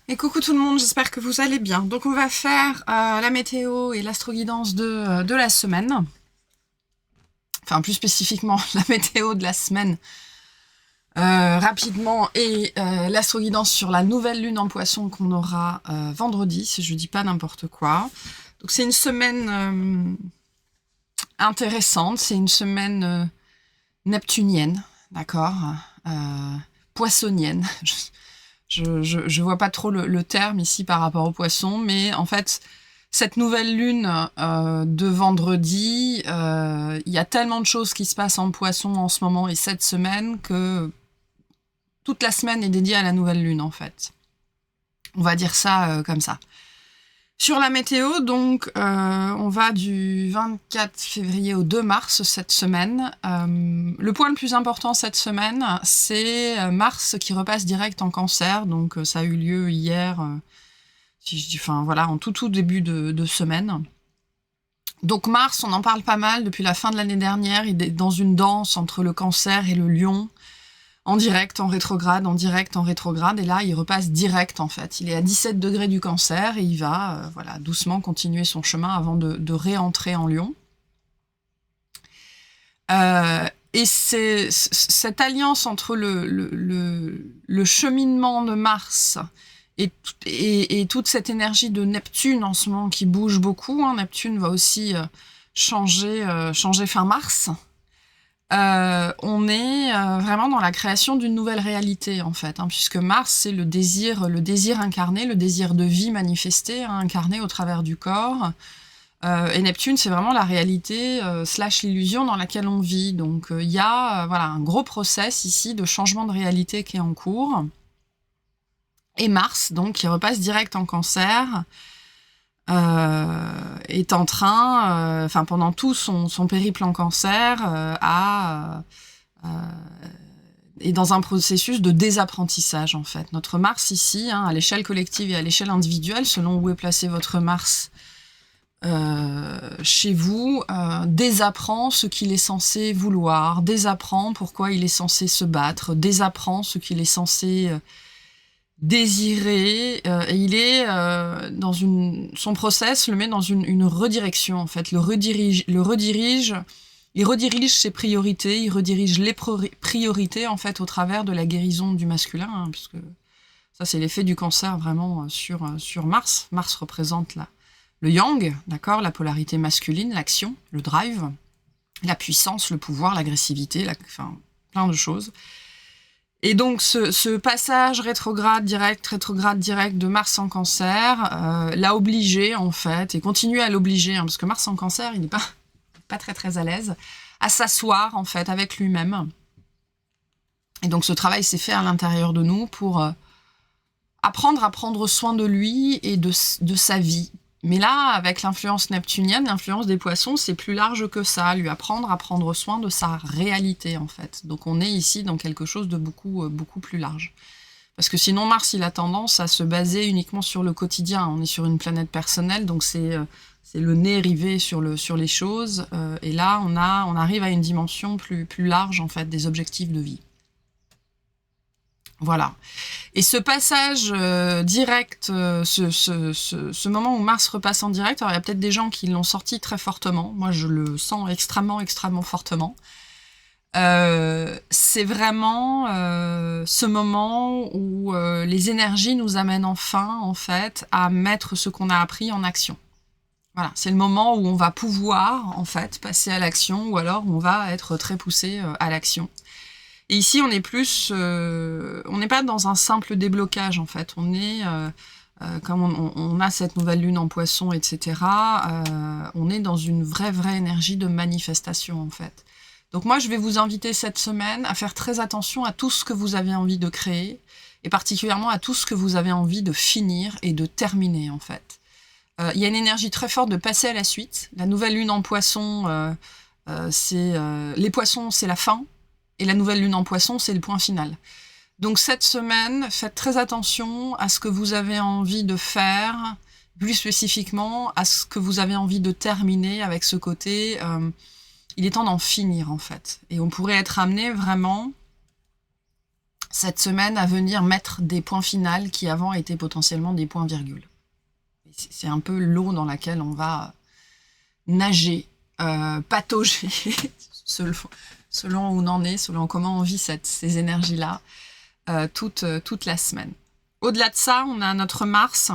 Et coucou tout le monde, j'espère que vous allez bien. Donc on va faire la météo et l'astroguidance de la semaine. Enfin plus spécifiquement la météo de la semaine rapidement et l'astroguidance sur la nouvelle lune en poisson qu'on aura vendredi, si je dis pas n'importe quoi. Donc c'est une semaine intéressante, c'est une semaine neptunienne, d'accord, poissonienne. Je vois pas trop le terme ici par rapport au poisson, mais en fait, cette nouvelle lune de vendredi, il y a tellement de choses qui se passent en poisson en ce moment et cette semaine que toute la semaine est dédiée à la nouvelle lune en fait. On va dire ça comme ça. Sur la météo, donc, on va du 24 février au 2 mars cette semaine. Le point le plus important cette semaine, c'est Mars qui repasse direct en Cancer. Donc, ça a eu lieu hier, si je dis, enfin voilà, en tout début de semaine. Donc Mars, on en parle pas mal depuis la fin de l'année dernière. Il est dans une danse entre le Cancer et le Lion. En direct, en rétrograde, en direct, en rétrograde, et là, il repasse direct, en fait. Il est à 17 degrés du Cancer, et il va, voilà, doucement continuer son chemin avant de réentrer en Lion. Et c'est cette alliance entre le cheminement de Mars et toute cette énergie de Neptune en ce moment qui bouge beaucoup. Hein. Neptune va aussi changer fin mars. On est vraiment dans la création d'une nouvelle réalité en fait, hein, puisque Mars c'est le désir incarné, le désir de vie manifesté, hein, incarné au travers du corps. Et Neptune c'est vraiment la réalité slash l'illusion dans laquelle on vit. Donc il y a voilà un gros process ici de changement de réalité qui est en cours. Et Mars donc qui repasse direct en Cancer. Est en train, enfin pendant tout son périple en Cancer, est dans un processus de désapprentissage en fait. Notre Mars ici, hein, à l'échelle collective et à l'échelle individuelle, selon où est placé votre Mars chez vous, désapprend ce qu'il est censé vouloir, désapprend pourquoi il est censé se battre, désapprend ce qu'il est censé désiré, et il est dans son process le met dans une redirection en fait, il redirige ses priorités, il redirige les priorités en fait au travers de la guérison du masculin, hein, puisque ça c'est l'effet du Cancer vraiment sur Mars. Mars représente le yang, d'accord, la polarité masculine, l'action, le drive, la puissance, le pouvoir, l'agressivité, enfin plein de choses. Et donc ce passage rétrograde direct de Mars en Cancer l'a obligé en fait, et continue à l'obliger, hein, parce que Mars en Cancer, il n'est pas très à l'aise, à s'asseoir en fait avec lui-même. Et donc ce travail s'est fait à l'intérieur de nous pour apprendre à prendre soin de lui et de sa vie. Mais là, avec l'influence neptunienne, l'influence des poissons, c'est plus large que ça, lui apprendre à prendre soin de sa réalité, en fait. Donc on est ici dans quelque chose de beaucoup plus large. Parce que sinon, Mars, il a tendance à se baser uniquement sur le quotidien. On est sur une planète personnelle, donc c'est le nez rivé sur les choses. Et là, on arrive à une dimension plus large, en fait, des objectifs de vie. Voilà. Et ce passage direct, ce moment où Mars repasse en direct, alors il y a peut-être des gens qui l'ont sorti très fortement. Moi, je le sens extrêmement fortement. C'est vraiment ce moment où les énergies nous amènent enfin, en fait, à mettre ce qu'on a appris en action. Voilà, c'est le moment où on va pouvoir, en fait, passer à l'action, ou alors on va être très poussé à l'action. Et ici, on est plus, on n'est pas dans un simple déblocage en fait. On est, comme on a cette nouvelle lune en Poisson, etc. On est dans une vraie énergie de manifestation en fait. Donc moi, je vais vous inviter cette semaine à faire très attention à tout ce que vous avez envie de créer, et particulièrement à tout ce que vous avez envie de finir et de terminer en fait. Il y a une énergie très forte de passer à la suite. La nouvelle lune en Poisson, les Poissons, c'est la fin. Et la nouvelle lune en Poisson, c'est le point final. Donc cette semaine, faites très attention à ce que vous avez envie de faire, plus spécifiquement à ce que vous avez envie de terminer avec ce côté. Il est temps d'en finir en fait. Et on pourrait être amené vraiment cette semaine à venir mettre des points finaux qui avant étaient potentiellement des points-virgules. C'est un peu l'eau dans laquelle on va nager, patauger, selon où on en est, selon comment on vit ces énergies-là, toute la semaine. Au-delà de ça, on a notre Mars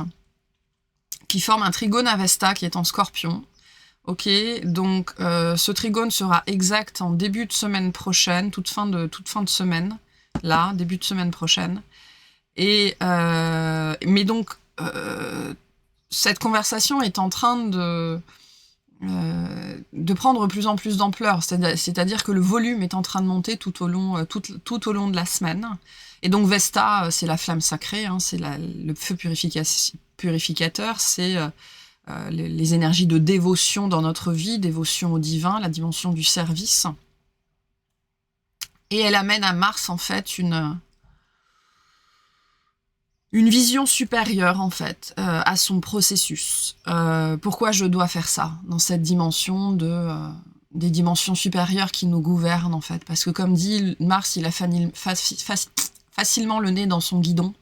qui forme un trigone à Vesta qui est en Scorpion. Ok, donc ce trigone sera exact en début de semaine prochaine, toute fin de semaine, là, début de semaine prochaine. Et mais donc cette conversation est en train de prendre de plus en plus d'ampleur, c'est-à-dire que le volume est en train de monter tout au long de la semaine. Et donc Vesta, c'est la flamme sacrée, hein, c'est le feu purificateur, c'est les énergies de dévotion dans notre vie, dévotion au divin, la dimension du service. Et elle amène à Mars, en fait, une vision supérieure, en fait, à son processus. Pourquoi je dois faire ça, dans cette dimension des dimensions supérieures qui nous gouvernent, en fait. Parce que, comme dit, Mars, il a facilement le nez dans son guidon.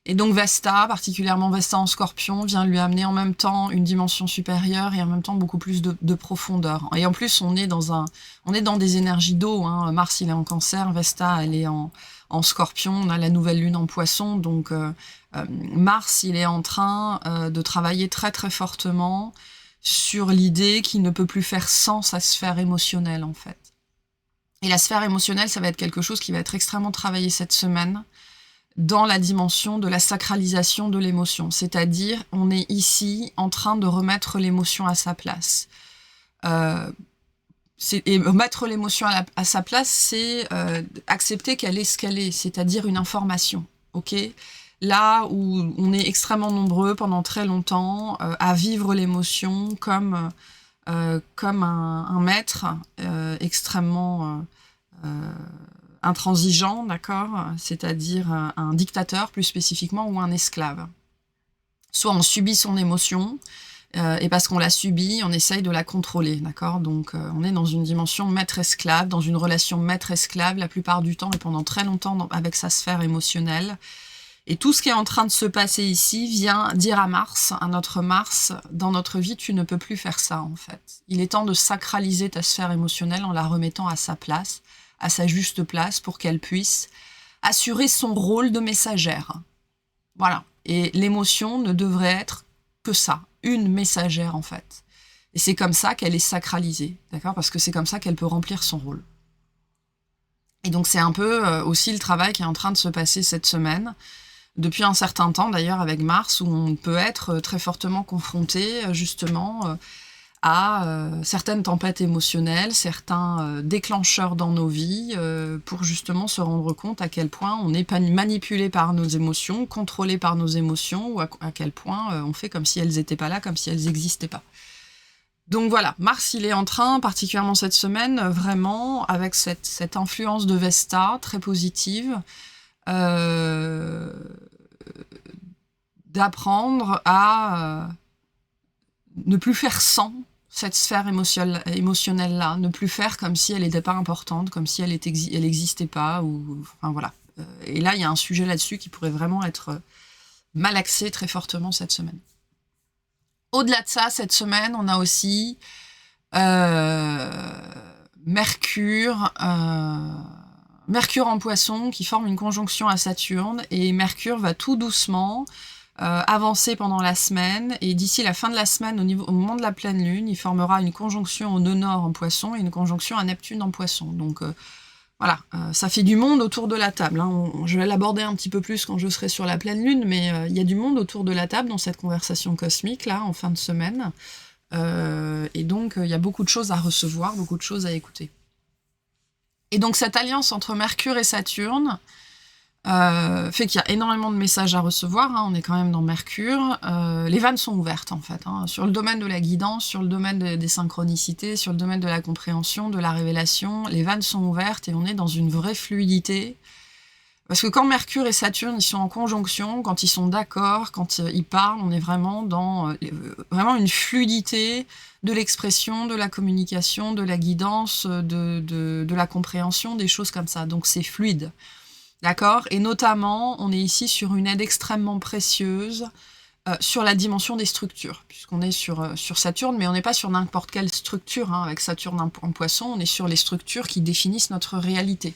Et donc Vesta, particulièrement Vesta en Scorpion, vient lui amener en même temps une dimension supérieure et en même temps beaucoup plus de profondeur. Et en plus, on est dans des énergies d'eau, hein. Mars, il est en Cancer, Vesta, elle est en Scorpion, on a la nouvelle lune en Poisson, donc Mars, il est en train de travailler très très fortement sur l'idée qu'il ne peut plus faire sans sa sphère émotionnelle, en fait. Et la sphère émotionnelle, ça va être quelque chose qui va être extrêmement travaillé cette semaine, dans la dimension de la sacralisation de l'émotion. C'est-à-dire, on est ici en train de remettre l'émotion à sa place. Et mettre l'émotion à sa place, c'est accepter qu'elle est ce qu'elle est, c'est-à-dire une information. Ok ? Là où on est extrêmement nombreux pendant très longtemps à vivre l'émotion comme un maître extrêmement intransigeant, d'accord, c'est-à-dire un dictateur plus spécifiquement ou un esclave. Soit on subit son émotion et parce qu'on l'a subie, on essaye de la contrôler, d'accord. Donc on est dans une dimension maître-esclave, dans une relation maître-esclave la plupart du temps et pendant très longtemps avec sa sphère émotionnelle. Et tout ce qui est en train de se passer ici vient dire à Mars, à notre Mars, dans notre vie, tu ne peux plus faire ça en fait. Il est temps de sacraliser ta sphère émotionnelle en la remettant à sa place, à sa juste place, pour qu'elle puisse assurer son rôle de messagère. Voilà. Et l'émotion ne devrait être que ça, une messagère en fait. Et c'est comme ça qu'elle est sacralisée, d'accord ? Parce que c'est comme ça qu'elle peut remplir son rôle. Et donc c'est un peu aussi le travail qui est en train de se passer cette semaine, depuis un certain temps d'ailleurs avec Mars, où on peut être très fortement confronté justement à certaines tempêtes émotionnelles, certains déclencheurs dans nos vies, pour justement se rendre compte à quel point on est manipulé par nos émotions, contrôlé par nos émotions, ou à quel point on fait comme si elles n'étaient pas là, comme si elles n'existaient pas. Donc voilà, Mars, il est en train, particulièrement cette semaine, vraiment, avec cette influence de Vesta, très positive, d'apprendre à ne plus faire sans cette sphère émotionnelle-là, ne plus faire comme si elle n'était pas importante, comme si elle n'existait pas, ou enfin voilà. Et là, il y a un sujet là-dessus qui pourrait vraiment être malaxé très fortement cette semaine. Au-delà de ça, cette semaine, on a aussi Mercure en Poisson qui forme une conjonction à Saturne, et Mercure va tout doucement avancer pendant la semaine, et d'ici la fin de la semaine, au moment de la pleine lune, il formera une conjonction au nœud nord en Poisson et une conjonction à Neptune en Poisson. Donc voilà, ça fait du monde autour de la table, hein. Je vais l'aborder un petit peu plus quand je serai sur la pleine lune, mais il y a du monde autour de la table dans cette conversation cosmique, là, en fin de semaine. Et donc, il y a beaucoup de choses à recevoir, beaucoup de choses à écouter. Et donc, cette alliance entre Mercure et Saturne fait qu'il y a énormément de messages à recevoir, hein. On est quand même dans Mercure. Les vannes sont ouvertes, en fait, hein, sur le domaine de la guidance, sur le domaine des synchronicités, sur le domaine de la compréhension, de la révélation. Les vannes sont ouvertes et on est dans une vraie fluidité. Parce que quand Mercure et Saturne ils sont en conjonction, quand ils sont d'accord, quand ils parlent, on est vraiment dans vraiment une fluidité de l'expression, de la communication, de la guidance, de la compréhension, des choses comme ça. Donc c'est fluide. D'accord? Et notamment, on est ici sur une aide extrêmement précieuse sur la dimension des structures, puisqu'on est sur Saturne, mais on n'est pas sur n'importe quelle structure, hein, avec Saturne en Poisson, on est sur les structures qui définissent notre réalité,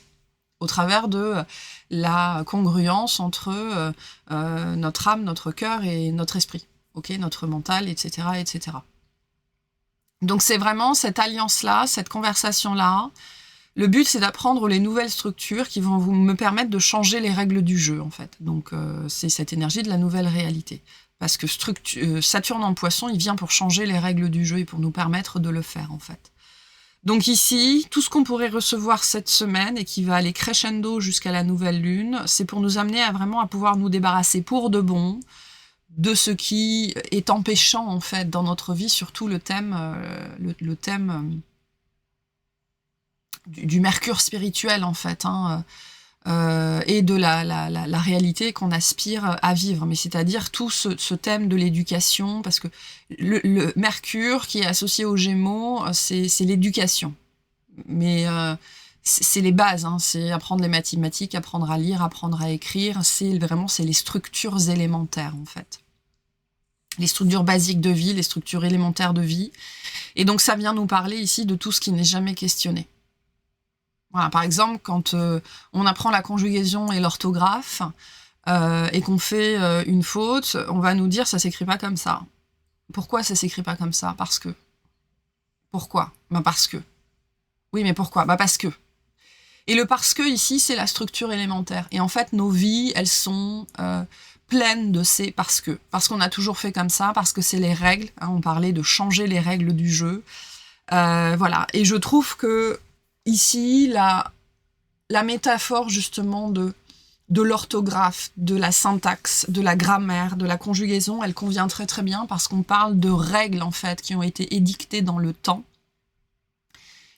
au travers de la congruence entre notre âme, notre cœur et notre esprit, ok, notre mental, etc., etc. Donc c'est vraiment cette alliance-là, cette conversation-là. Le but, c'est d'apprendre les nouvelles structures qui vont me permettre de changer les règles du jeu, en fait. Donc c'est cette énergie de la nouvelle réalité. Parce que Saturne en Poisson, il vient pour changer les règles du jeu et pour nous permettre de le faire, en fait. Donc ici, tout ce qu'on pourrait recevoir cette semaine et qui va aller crescendo jusqu'à la nouvelle lune, c'est pour nous amener vraiment à pouvoir nous débarrasser pour de bon de ce qui est empêchant, en fait, dans notre vie, surtout le thème du mercure spirituel, en fait, hein, et de la réalité qu'on aspire à vivre. Mais c'est-à-dire tout ce thème de l'éducation, parce que le mercure qui est associé aux Gémeaux, c'est l'éducation. Mais c'est les bases, hein, c'est apprendre les mathématiques, apprendre à lire, apprendre à écrire, c'est les structures élémentaires, en fait. Les structures basiques de vie, les structures élémentaires de vie. Et donc ça vient nous parler ici de tout ce qui n'est jamais questionné. Voilà, par exemple, quand on apprend la conjugaison et l'orthographe et qu'on fait une faute, on va nous dire ça s'écrit pas comme ça. Pourquoi ça s'écrit pas comme ça? Parce que. Pourquoi? Ben parce que. Oui, mais pourquoi? Ben parce que. Et le parce que ici, c'est la structure élémentaire. Et en fait, nos vies, elles sont pleines de ces parce que. Parce qu'on a toujours fait comme ça, parce que c'est les règles. Hein, on parlait de changer les règles du jeu. Voilà. Et je trouve que ici, la métaphore justement de l'orthographe, de la syntaxe, de la grammaire, de la conjugaison, elle convient très très bien parce qu'on parle de règles en fait qui ont été édictées dans le temps.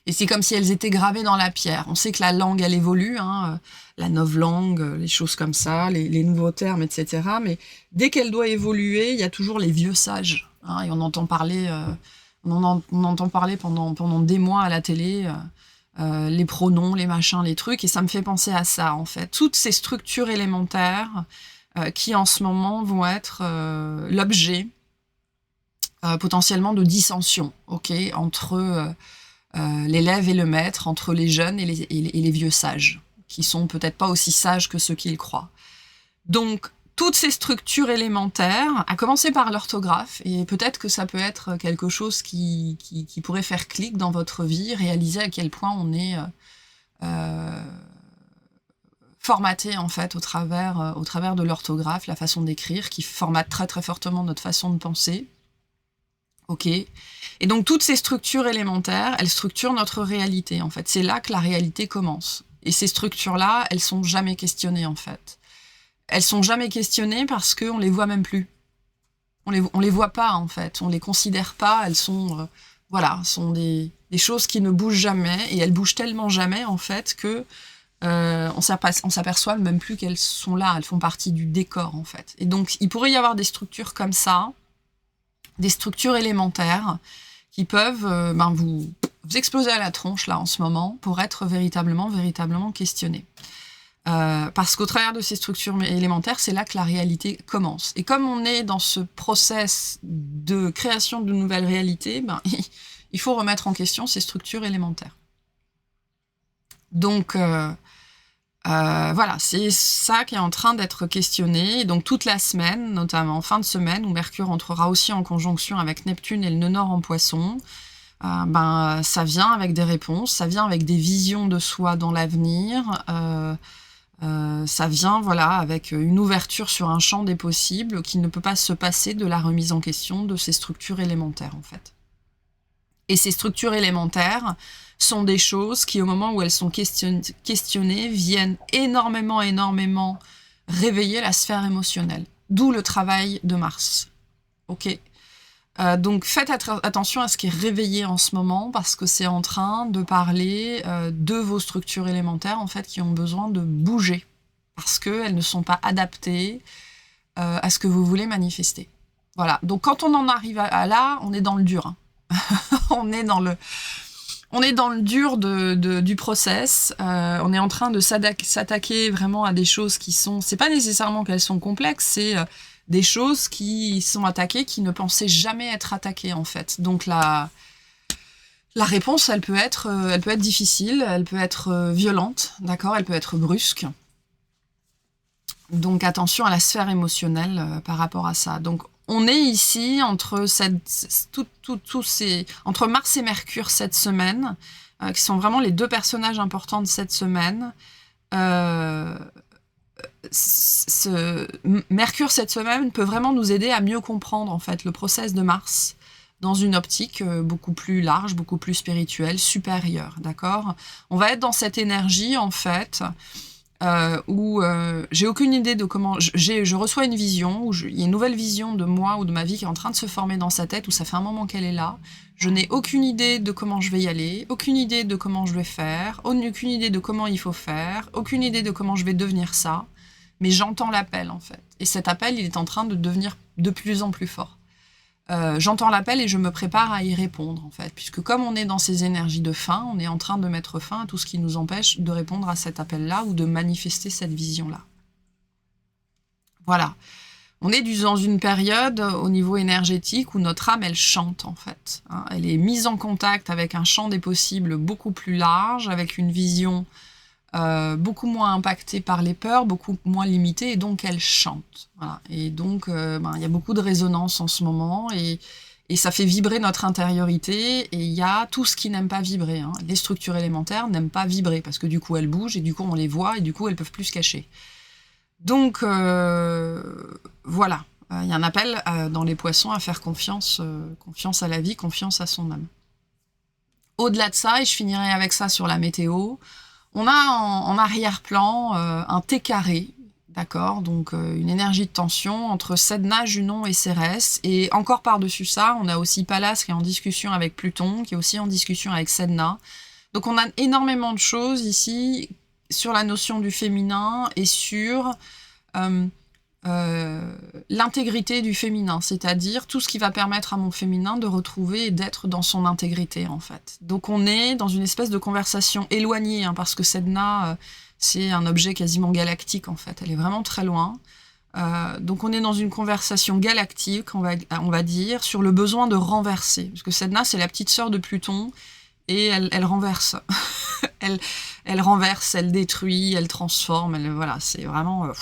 Et c'est comme si elles étaient gravées dans la pierre. On sait que la langue, elle évolue, hein, la novlangue, les choses comme ça, les nouveaux termes, etc. Mais dès qu'elle doit évoluer, il y a toujours les vieux sages. Hein, et on entend parler, on entend parler pendant des mois à la télé. Les pronoms, les machins, les trucs, et ça me fait penser à ça, en fait. Toutes ces structures élémentaires qui, en ce moment, vont être l'objet potentiellement de dissensions, ok, entre l'élève et le maître, entre les jeunes et les vieux sages, qui sont peut-être pas aussi sages que ceux qu'ils croient. Donc, toutes ces structures élémentaires, à commencer par l'orthographe, et peut-être que ça peut être quelque chose qui pourrait faire clic dans votre vie, réaliser à quel point on est formaté en fait au travers de l'orthographe, la façon d'écrire, qui formate très très fortement notre façon de penser. Ok. Et donc toutes ces structures élémentaires, elles structurent notre réalité en fait. C'est là que la réalité commence. Et ces structures-là, elles sont jamais questionnées en fait. Elles sont jamais questionnées parce qu'on les voit même plus. On les voit pas, en fait. On les considère pas. Elles sont, sont des choses qui ne bougent jamais. Et elles bougent tellement jamais, en fait, que on s'aperçoit même plus qu'elles sont là. Elles font partie du décor, en fait. Et donc, il pourrait y avoir des structures comme ça, des structures élémentaires, qui peuvent vous exploser à la tronche, là, en ce moment, pour être véritablement questionnées. Parce qu'au travers de ces structures élémentaires, c'est là que la réalité commence. Et comme on est dans ce process de création de nouvelles réalités, il faut remettre en question ces structures élémentaires. Donc, c'est ça qui est en train d'être questionné. Et donc, toute la semaine, notamment en fin de semaine, où Mercure entrera aussi en conjonction avec Neptune et le nœud nord en Poisson, ça vient avec des réponses, ça vient avec des visions de soi dans l'avenir, ça vient avec une ouverture sur un champ des possibles qui ne peut pas se passer de la remise en question de ces structures élémentaires en fait. Et ces structures élémentaires sont des choses qui, au moment où elles sont questionnées, viennent énormément réveiller la sphère émotionnelle. D'où le travail de Mars. Ok. Donc faites attention à ce qui est réveillé en ce moment parce que c'est en train de parler de vos structures élémentaires en fait qui ont besoin de bouger parce qu'elles ne sont pas adaptées à ce que vous voulez manifester. Voilà. Donc quand on en arrive à là, on est dans le dur. Hein. on On est dans le dur du process. On est en train de s'attaquer vraiment à des choses qui sont... C'est pas nécessairement qu'elles sont complexes, c'est des choses qui sont attaquées, qui ne pensaient jamais être attaquées, en fait. Donc la réponse, elle peut être difficile, elle peut être violente, d'accord, elle peut être brusque. Donc attention à la sphère émotionnelle par rapport à ça. Donc on est ici entre entre Mars et Mercure cette semaine, qui sont vraiment les deux personnages importants de cette semaine. Mercure cette semaine peut vraiment nous aider à mieux comprendre en fait le process de Mars dans une optique beaucoup plus large, beaucoup plus spirituelle, supérieure, d'accord? On va être dans cette énergie en fait où j'ai aucune idée de comment... Je reçois une vision, où il y a une nouvelle vision de moi ou de ma vie qui est en train de se former dans sa tête, où ça fait un moment qu'elle est là. Je n'ai aucune idée de comment je vais y aller, aucune idée de comment je vais faire, aucune idée de comment il faut faire, aucune idée de comment je vais devenir ça. Mais j'entends l'appel en fait. Et cet appel, il est en train de devenir de plus en plus fort. J'entends l'appel et je me prépare à y répondre en fait, puisque comme on est dans ces énergies de fin, on est en train de mettre fin à tout ce qui nous empêche de répondre à cet appel-là ou de manifester cette vision-là. Voilà. On est dans une période au niveau énergétique où notre âme, elle chante en fait. Hein. Elle est mise en contact avec un champ des possibles beaucoup plus large, avec une vision beaucoup moins impactée par les peurs, beaucoup moins limitée, et donc elle chante. Voilà. Et donc, il y a beaucoup de résonance en ce moment, et ça fait vibrer notre intériorité, et il y a tout ce qui n'aime pas vibrer. Hein. Les structures élémentaires n'aiment pas vibrer, parce que du coup elles bougent, et du coup on les voit, et du coup elles peuvent plus se cacher. Donc, voilà. Il y a un appel dans les poissons à faire confiance à la vie, confiance à son âme. Au-delà de ça, et je finirai avec ça sur la météo, on a en arrière-plan un T carré, d'accord, donc une énergie de tension entre Sedna, Junon et Cérès, et encore par-dessus ça, on a aussi Pallas qui est en discussion avec Pluton, qui est aussi en discussion avec Sedna. Donc on a énormément de choses ici sur la notion du féminin et sur l'intégrité du féminin, c'est-à-dire tout ce qui va permettre à mon féminin de retrouver et d'être dans son intégrité en fait. Donc on est dans une espèce de conversation éloignée, hein, parce que Sedna, c'est un objet quasiment galactique en fait, elle est vraiment très loin. Donc on est dans une conversation galactique, on va dire, sur le besoin de renverser, parce que Sedna c'est la petite sœur de Pluton, et elle renverse. elle renverse, elle détruit, elle transforme, voilà, c'est vraiment...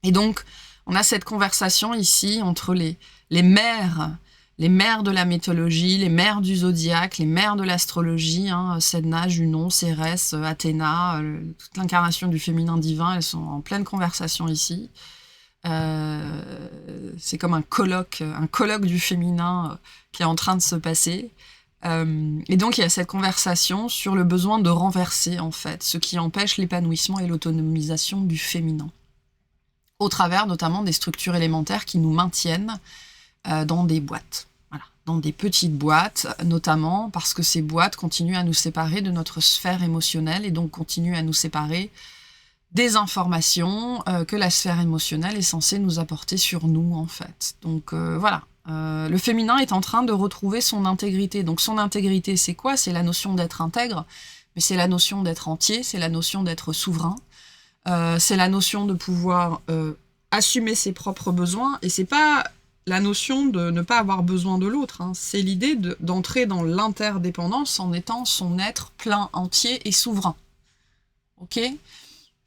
Et donc, on a cette conversation ici entre les mères de la mythologie, les mères du zodiaque, les mères de l'astrologie, hein, Sedna, Junon, Cérès, Athéna, toute l'incarnation du féminin divin, elles sont en pleine conversation ici. C'est comme un colloque du féminin qui est en train de se passer. Et donc, il y a cette conversation sur le besoin de renverser, en fait, ce qui empêche l'épanouissement et l'autonomisation du féminin, au travers notamment des structures élémentaires qui nous maintiennent dans des boîtes. Voilà, dans des petites boîtes, notamment parce que ces boîtes continuent à nous séparer de notre sphère émotionnelle et donc continuent à nous séparer des informations que la sphère émotionnelle est censée nous apporter sur nous, en fait. Donc voilà, le féminin est en train de retrouver son intégrité. Donc son intégrité, c'est quoi? C'est la notion d'être intègre, mais c'est la notion d'être entier, c'est la notion d'être souverain. C'est la notion de pouvoir assumer ses propres besoins, et c'est pas la notion de ne pas avoir besoin de l'autre, hein. C'est l'idée d'entrer dans l'interdépendance en étant son être plein, entier et souverain. Ok?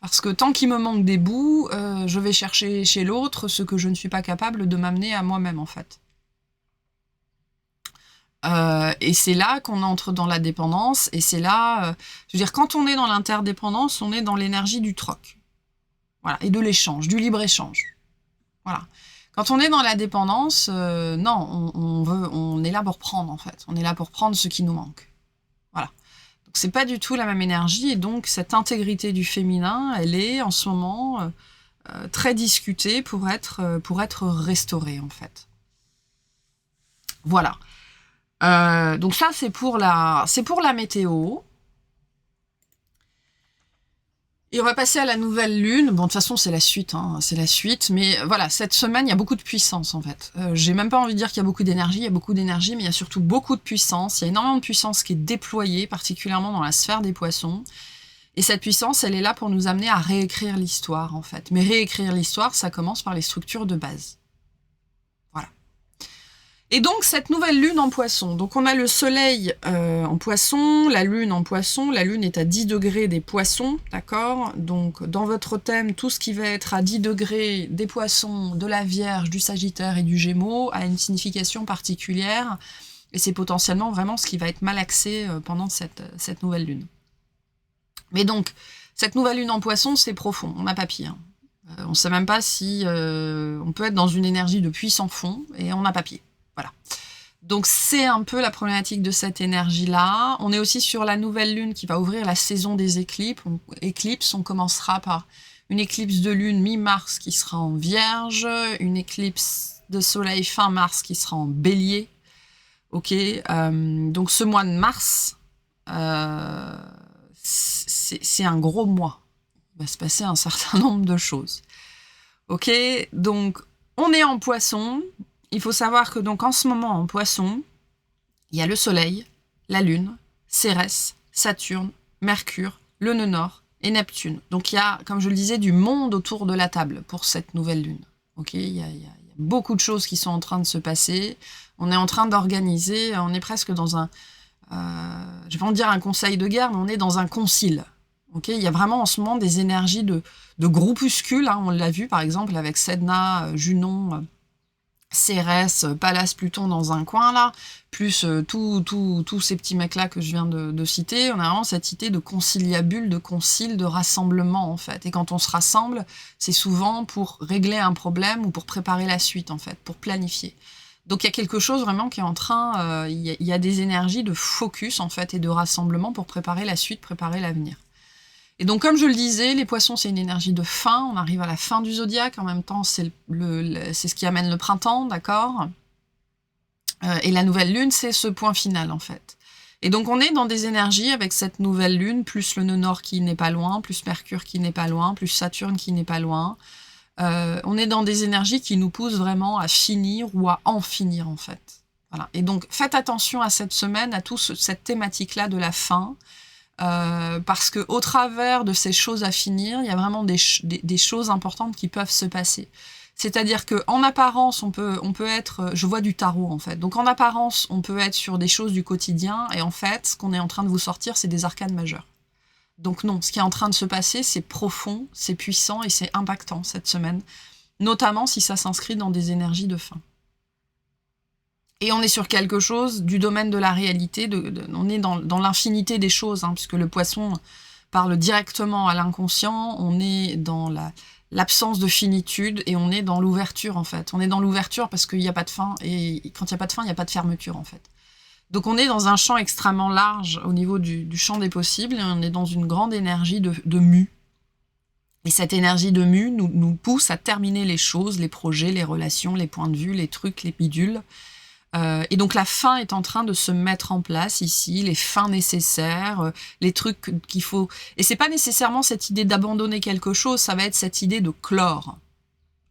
Parce que tant qu'il me manque des bouts, je vais chercher chez l'autre ce que je ne suis pas capable de m'amener à moi-même, en fait. Et c'est là qu'on entre dans la dépendance, et c'est là... je veux dire, quand on est dans l'interdépendance, on est dans l'énergie du troc. Voilà, et de l'échange, du libre-échange. Voilà. Quand on est dans la dépendance, non, on est là pour prendre, en fait. On est là pour prendre ce qui nous manque. Voilà. Donc c'est pas du tout la même énergie, et donc cette intégrité du féminin, elle est en ce moment très discutée pour être restaurée, en fait. Voilà. Donc ça, c'est pour la météo. Et on va passer à la nouvelle lune. Bon, de toute façon, c'est la suite, hein, c'est la suite. Mais voilà, cette semaine, il y a beaucoup de puissance, en fait. J'ai même pas envie de dire qu'il y a beaucoup d'énergie. Il y a beaucoup d'énergie, mais il y a surtout beaucoup de puissance. Il y a énormément de puissance qui est déployée, particulièrement dans la sphère des poissons. Et cette puissance, elle est là pour nous amener à réécrire l'histoire, en fait. Mais réécrire l'histoire, ça commence par les structures de base. Voilà. Et donc, cette nouvelle lune en poisson. Donc, on a le soleil en poisson, la lune en poisson. La lune est à 10 degrés des poissons, d'accord? Donc, dans votre thème, tout ce qui va être à 10 degrés des poissons, de la Vierge, du Sagittaire et du Gémeaux a une signification particulière. Et c'est potentiellement vraiment ce qui va être malaxé pendant cette nouvelle lune. Mais donc, cette nouvelle lune en poisson, c'est profond, on n'a pas pire. On ne sait même pas si on peut être dans une énergie de puits sans fond, et on n'a pas pied. Voilà. Donc c'est un peu la problématique de cette énergie-là. On est aussi sur la nouvelle lune qui va ouvrir la saison des éclipses. On commencera par une éclipse de lune mi-mars qui sera en Vierge, une éclipse de soleil fin mars qui sera en Bélier. Ok, donc ce mois de mars, c'est un gros mois. Il va se passer un certain nombre de choses. Ok, donc on est en poisson. Il faut savoir que donc en ce moment en poisson, il y a le soleil, la lune, Cérès, Saturne, Mercure, le nœud nord et Neptune. Donc il y a, comme je le disais, du monde autour de la table pour cette nouvelle lune. Ok, il y a beaucoup de choses qui sont en train de se passer. On est en train d'organiser, on est presque dans un, je vais pas en dire un conseil de guerre, mais on est dans un concile. Okay, il y a vraiment en ce moment des énergies de groupuscules. Hein, on l'a vu par exemple avec Sedna, Junon, Cérès, Pallas, Pluton dans un coin là, plus tous ces petits mecs-là que je viens de citer. On a vraiment cette idée de conciliabule, de concile, de rassemblement en fait. Et quand on se rassemble, c'est souvent pour régler un problème ou pour préparer la suite en fait, pour planifier. Donc il y a quelque chose vraiment qui est en train, il y a des énergies de focus en fait et de rassemblement pour préparer la suite, préparer l'avenir. Et donc, comme je le disais, les poissons, c'est une énergie de fin. On arrive à la fin du zodiaque. En même temps, c'est ce qui amène le printemps, d'accord? Et la nouvelle lune, c'est ce point final, en fait. Et donc, on est dans des énergies avec cette nouvelle lune, plus le nœud nord qui n'est pas loin, plus Mercure qui n'est pas loin, plus Saturne qui n'est pas loin. On est dans des énergies qui nous poussent vraiment à finir ou à en finir, en fait. Voilà. Et donc, faites attention à cette semaine, à toute cette thématique-là de la fin. Parce que au travers de ces choses à finir, il y a vraiment des choses importantes qui peuvent se passer. C'est-à-dire que en apparence, on peut être, je vois du tarot en fait. Donc en apparence, on peut être sur des choses du quotidien, et en fait, ce qu'on est en train de vous sortir, c'est des arcanes majeures. Donc non, ce qui est en train de se passer, c'est profond, c'est puissant et c'est impactant cette semaine, notamment si ça s'inscrit dans des énergies de fin. Et on est sur quelque chose du domaine de la réalité, on est dans l'infinité des choses, hein, puisque le poisson parle directement à l'inconscient, on est dans l'absence de finitude, et on est dans l'ouverture, en fait. On est dans l'ouverture parce qu'il n'y a pas de fin, et quand il n'y a pas de fin, il n'y a pas de fermeture, en fait. Donc on est dans un champ extrêmement large au niveau du champ des possibles, et on est dans une grande énergie de mue. Et cette énergie de mue nous pousse à terminer les choses, les projets, les relations, les points de vue, les trucs, les bidules. Et donc la fin est en train de se mettre en place ici, les fins nécessaires, les trucs qu'il faut... Et c'est pas nécessairement cette idée d'abandonner quelque chose, ça va être cette idée de clore.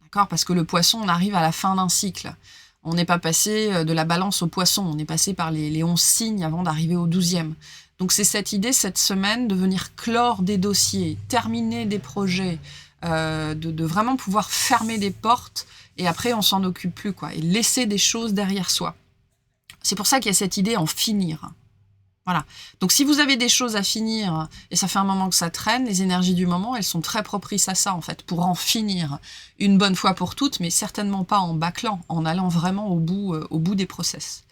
D'accord? Parce que le poisson, on arrive à la fin d'un cycle. On n'est pas passé de la balance au poisson, on est passé par les 11 signes avant d'arriver au 12e. Donc c'est cette idée, cette semaine, de venir clore des dossiers, terminer des projets, de vraiment pouvoir fermer des portes, et après on s'en occupe plus, quoi, et laisser des choses derrière soi. C'est pour ça qu'il y a cette idée en finir. Voilà. Donc si vous avez des choses à finir, et ça fait un moment que ça traîne, les énergies du moment, elles sont très propices à ça, en fait, pour en finir une bonne fois pour toutes, mais certainement pas en bâclant, en allant vraiment au bout des process.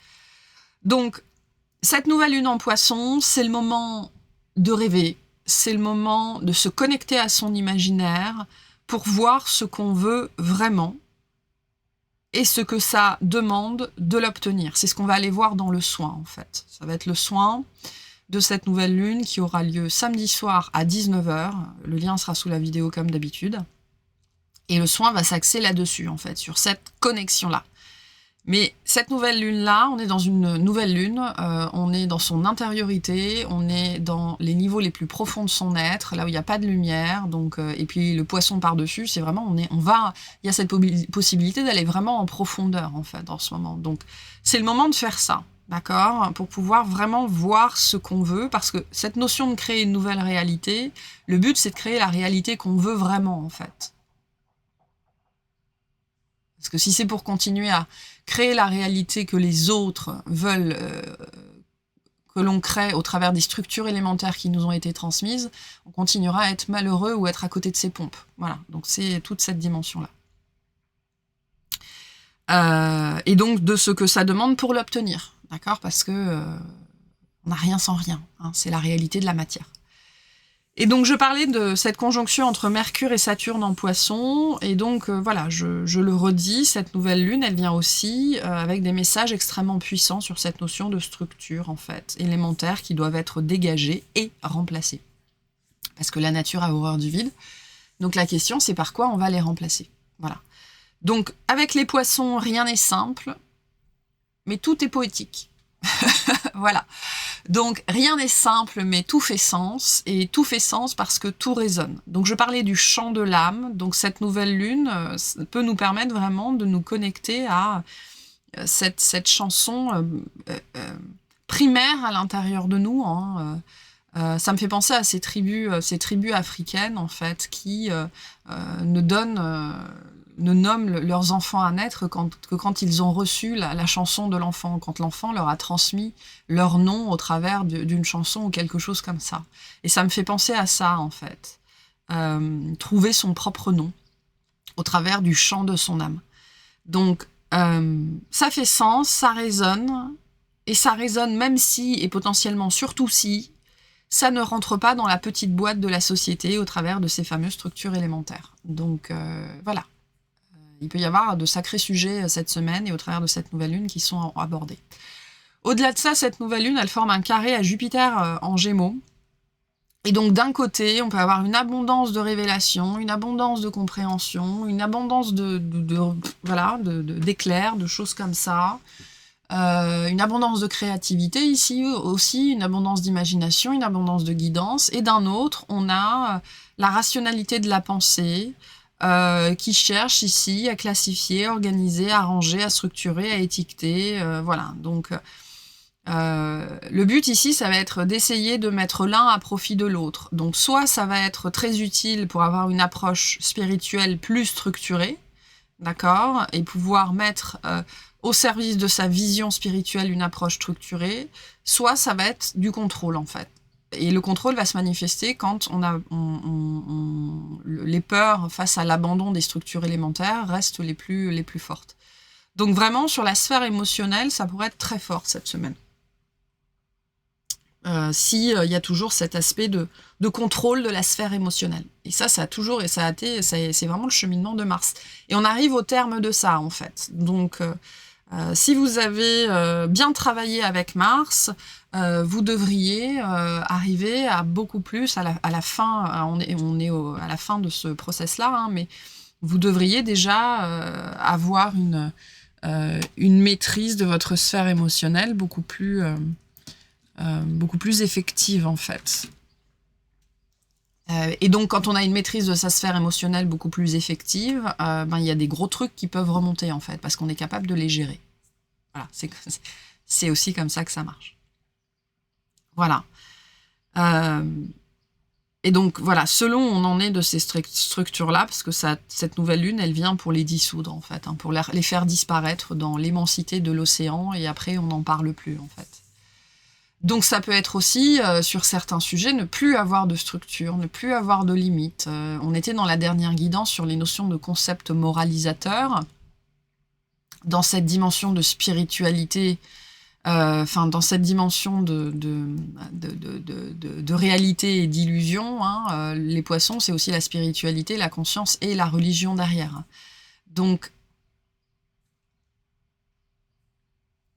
Donc, cette nouvelle lune en poisson, c'est le moment de rêver, c'est le moment de se connecter à son imaginaire pour voir ce qu'on veut vraiment, et ce que ça demande de l'obtenir. C'est ce qu'on va aller voir dans le soin, en fait. Ça va être le soin de cette nouvelle lune qui aura lieu samedi soir à 19h. Le lien sera sous la vidéo comme d'habitude. Et le soin va s'axer là-dessus, en fait, sur cette connexion-là. Mais cette nouvelle lune-là, on est dans une nouvelle lune, on est dans son intériorité, on est dans les niveaux les plus profonds de son être, là où il n'y a pas de lumière, donc, et puis le poisson par-dessus, c'est vraiment, il y a cette possibilité d'aller vraiment en profondeur, en fait, en ce moment. Donc, c'est le moment de faire ça, d'accord? Pour pouvoir vraiment voir ce qu'on veut, parce que cette notion de créer une nouvelle réalité, le but, c'est de créer la réalité qu'on veut vraiment, en fait. Parce que si c'est pour continuer à créer la réalité que les autres veulent que l'on crée au travers des structures élémentaires qui nous ont été transmises, on continuera à être malheureux ou être à côté de ses pompes. Voilà, donc c'est toute cette dimension-là. Et donc de ce que ça demande pour l'obtenir, d'accord? Parce que on n'a rien sans rien, hein, c'est la réalité de la matière. Et donc je parlais de cette conjonction entre Mercure et Saturne en Poisson, et donc voilà, je le redis, cette nouvelle lune, elle vient aussi avec des messages extrêmement puissants sur cette notion de structure, en fait, élémentaire, qui doivent être dégagées et remplacées. Parce que la nature a horreur du vide, donc la question c'est par quoi on va les remplacer. Voilà. Donc avec les Poissons, rien n'est simple, mais tout est poétique. Voilà. Donc rien n'est simple, mais tout fait sens, et tout fait sens parce que tout résonne. Donc je parlais du chant de l'âme, donc cette nouvelle lune peut nous permettre vraiment de nous connecter à cette chanson primaire à l'intérieur de nous, hein. Ça me fait penser à ces tribus africaines, en fait, qui ne nomment leurs enfants à naître que quand ils ont reçu la chanson de l'enfant, quand l'enfant leur a transmis leur nom au travers d'une chanson ou quelque chose comme ça. Et ça me fait penser à ça, en fait. Trouver son propre nom au travers du chant de son âme. Donc, ça fait sens, ça résonne, et ça résonne même si, et potentiellement surtout si, ça ne rentre pas dans la petite boîte de la société au travers de ces fameuses structures élémentaires. Donc, voilà. Il peut y avoir de sacrés sujets cette semaine et au travers de cette nouvelle lune qui sont abordés. Au-delà de ça, cette nouvelle lune, elle forme un carré à Jupiter en Gémeaux. Et donc d'un côté, on peut avoir une abondance de révélations, une abondance de compréhension, une abondance d'éclairs, de choses comme ça. Une abondance de créativité ici aussi, une abondance d'imagination, une abondance de guidance. Et d'un autre, on a la rationalité de la pensée, qui cherche ici à classifier, à organiser, à ranger, à structurer, à étiqueter, voilà. Donc, le but ici, ça va être d'essayer de mettre l'un à profit de l'autre. Donc, soit ça va être très utile pour avoir une approche spirituelle plus structurée, d'accord, et pouvoir mettre au service de sa vision spirituelle une approche structurée, soit ça va être du contrôle, en fait. Et le contrôle va se manifester quand les peurs face à l'abandon des structures élémentaires restent les plus fortes. Donc vraiment, sur la sphère émotionnelle, ça pourrait être très fort cette semaine. Si y a toujours cet aspect de contrôle de la sphère émotionnelle. Et ça a toujours, et c'est vraiment le cheminement de Mars. Et on arrive au terme de ça, en fait. Donc, si vous avez bien travaillé avec Mars, vous devriez arriver à beaucoup plus à la fin. On est à la fin de ce process-là, hein, mais vous devriez déjà avoir une maîtrise de votre sphère émotionnelle beaucoup plus effective, en fait. Et donc, quand on a une maîtrise de sa sphère émotionnelle beaucoup plus effective, il y a des gros trucs qui peuvent remonter, en fait, parce qu'on est capable de les gérer. Voilà, c'est aussi comme ça que ça marche. Voilà. Et donc, voilà, selon on en est de ces structures-là, parce que cette nouvelle lune, elle vient pour les dissoudre, en fait, hein, pour les faire disparaître dans l'immensité de l'océan, et après, on n'en parle plus, en fait. Donc ça peut être aussi, sur certains sujets, ne plus avoir de structure, ne plus avoir de limites. On était dans la dernière guidance sur les notions de concepts moralisateurs, dans cette dimension de spiritualité, dans cette dimension de réalité et d'illusion, hein, les poissons, c'est aussi la spiritualité, la conscience et la religion derrière. Donc,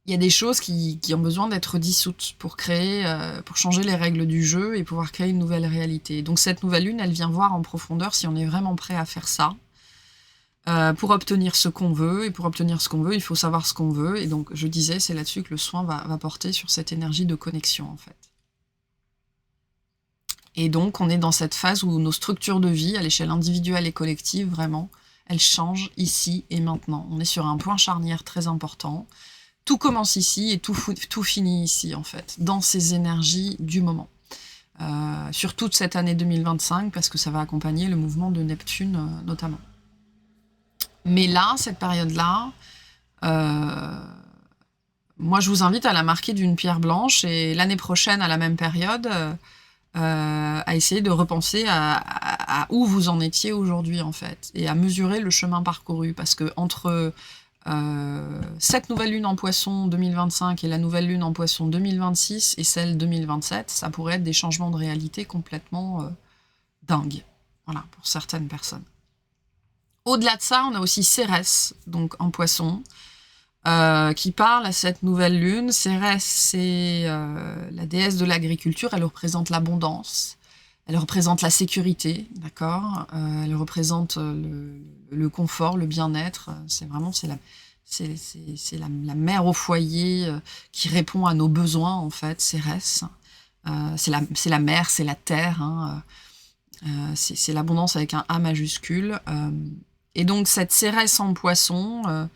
il y a des choses qui ont besoin d'être dissoutes pour changer les règles du jeu et pouvoir créer une nouvelle réalité. Donc cette nouvelle lune, elle vient voir en profondeur si on est vraiment prêt à faire ça. pour obtenir ce qu'on veut. Et pour obtenir ce qu'on veut, il faut savoir ce qu'on veut. Et donc, je disais, c'est là-dessus que le soin va porter sur cette énergie de connexion, en fait. Et donc, on est dans cette phase où nos structures de vie, à l'échelle individuelle et collective, vraiment, elles changent ici et maintenant. On est sur un point charnière très important. Tout commence ici et tout finit ici, en fait, dans ces énergies du moment. Sur toute cette année 2025, parce que ça va accompagner le mouvement de Neptune, notamment. Mais là, cette période-là, moi, je vous invite à la marquer d'une pierre blanche, et l'année prochaine, à la même période, à essayer de repenser à où vous en étiez aujourd'hui, en fait, et à mesurer le chemin parcouru, parce que entre cette nouvelle lune en poisson 2025 et la nouvelle lune en poisson 2026 et celle 2027, ça pourrait être des changements de réalité complètement dingues, voilà, pour certaines personnes. Au-delà de ça, on a aussi Cérès, donc en poisson, qui parle à cette nouvelle lune. Cérès, c'est la déesse de l'agriculture, elle représente l'abondance, elle représente la sécurité, d'accord, elle représente le confort, le bien-être, c'est vraiment, c'est la mère au foyer qui répond à nos besoins, en fait, Cérès. C'est la mer, c'est la terre, hein, c'est l'abondance avec un A majuscule. Et donc cette Cérès en poisson,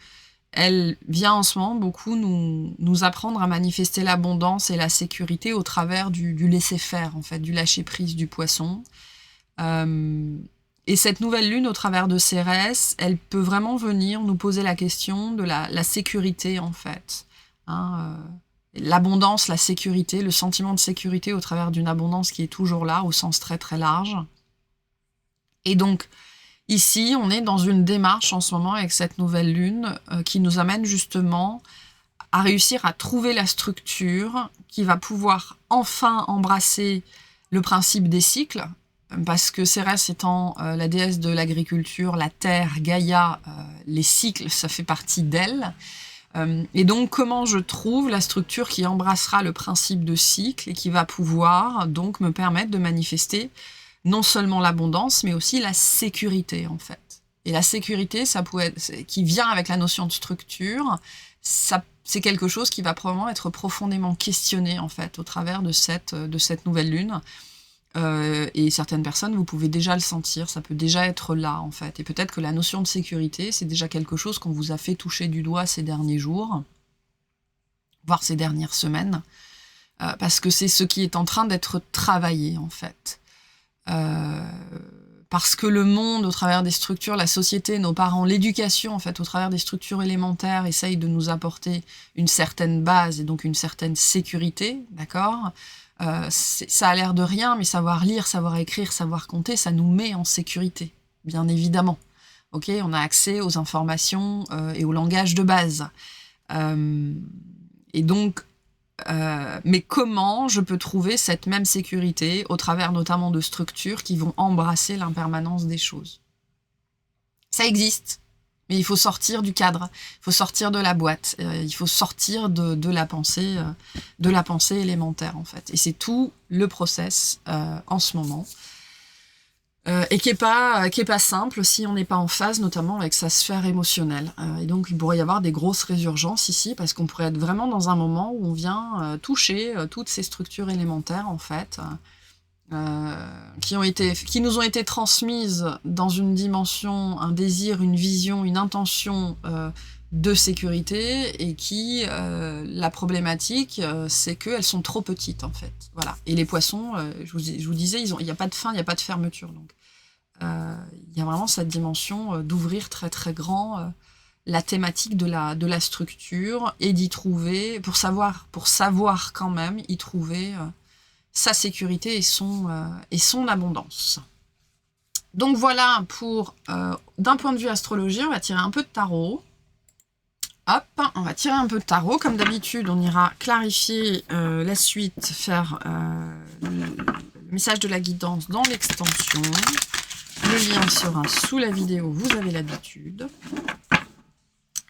elle vient en ce moment beaucoup nous apprendre à manifester l'abondance et la sécurité au travers du laisser-faire, en fait, du lâcher-prise du poisson. Et cette nouvelle lune, au travers de Cérès, elle peut vraiment venir nous poser la question de la sécurité, en fait. Hein, l'abondance, la sécurité, le sentiment de sécurité au travers d'une abondance qui est toujours là, au sens très très large. Et donc, ici, on est dans une démarche en ce moment avec cette nouvelle lune qui nous amène justement à réussir à trouver la structure qui va pouvoir enfin embrasser le principe des cycles, parce que Cérès étant la déesse de l'agriculture, la terre, Gaïa, les cycles, ça fait partie d'elle. Et donc, comment je trouve la structure qui embrassera le principe de cycle et qui va pouvoir donc me permettre de manifester non seulement l'abondance, mais aussi la sécurité, en fait. Et la sécurité, ça pourrait être, qui vient avec la notion de structure, c'est quelque chose qui va probablement être profondément questionné, en fait, au travers de cette nouvelle lune. Et certaines personnes, vous pouvez déjà le sentir, ça peut déjà être là, en fait. Et peut-être que la notion de sécurité, c'est déjà quelque chose qu'on vous a fait toucher du doigt ces derniers jours, voire ces dernières semaines, parce que c'est ce qui est en train d'être travaillé, en fait. Parce que le monde, au travers des structures, la société, nos parents, l'éducation, en fait, au travers des structures élémentaires, essaye de nous apporter une certaine base et donc une certaine sécurité, d'accord ? Ça a l'air de rien, mais savoir lire, savoir écrire, savoir compter, ça nous met en sécurité, bien évidemment. Ok, on a accès aux informations et au langage de base. Et donc, mais comment je peux trouver cette même sécurité au travers notamment de structures qui vont embrasser l'impermanence des choses? Ça existe, mais il faut sortir du cadre, il faut sortir de la boîte, il faut sortir de la pensée élémentaire, en fait. Et c'est tout le process en ce moment. Et qui est pas simple si on n'est pas en phase, notamment avec sa sphère émotionnelle. Et donc, il pourrait y avoir des grosses résurgences ici, parce qu'on pourrait être vraiment dans un moment où on vient toucher toutes ces structures élémentaires, en fait, qui nous ont été transmises dans une dimension, un désir, une vision, une intention de sécurité, et qui, la problématique, c'est qu'elles sont trop petites, en fait. Voilà. Et les poissons, je vous disais, il n'y a pas de fin, il n'y a pas de fermeture. Donc, il y a vraiment cette dimension d'ouvrir très très grand la thématique de la structure et d'y trouver, pour savoir quand même y trouver sa sécurité et son abondance. Donc voilà pour, d'un point de vue astrologie, on va tirer un peu de tarot. Hop, on va tirer un peu de tarot. Comme d'habitude, on ira clarifier la suite, faire le message de la guidance dans l'extension. Le lien sera sous la vidéo, vous avez l'habitude.